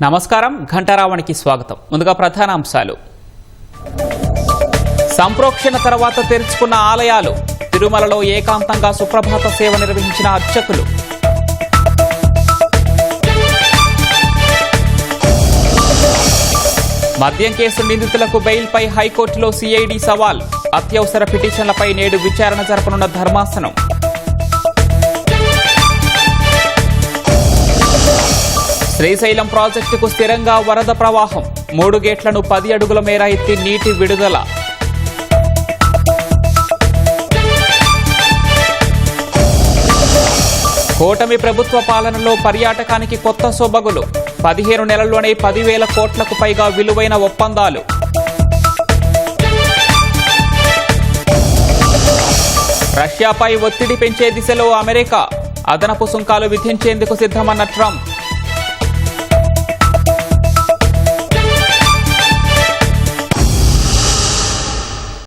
నమస్కారం ఘంటారావానికి స్వాగతం. ముందుగా ప్రధాన అంశాలు. సంప్రోక్షణ తర్వాత తెరుచుకున్న ఆలయాలు. తిరుమలలో ఏకాంతంగా సుప్రభాత సేవ నిర్వహించిన అర్చకులు. మద్యం కేసు నిందితులకు బెయిల్పై హైకోర్టులో సిఐడి సవాల్. అత్యవసర పిటిషన్లపై నేడు విచారణ జరపనున్న ధర్మాసనం. శ్రీశైలం ప్రాజెక్టుకు స్థిరంగా వరద ప్రవాహం. 3 గేట్లను 10 అడుగుల మేర ఎత్తి నీటి విడుదల. కూటమి ప్రభుత్వ పాలనలో పర్యాటకానికి కొత్త సొబగులు. 15 నెలల్లోనే 10,000 కోట్లకు పైగా విలువైన ఒప్పందాలు. రష్యాపై ఒత్తిడి పెంచే దిశలో అమెరికా. అదనపు సుంకాలు విధించేందుకు సిద్ధమన్న ట్రంప్.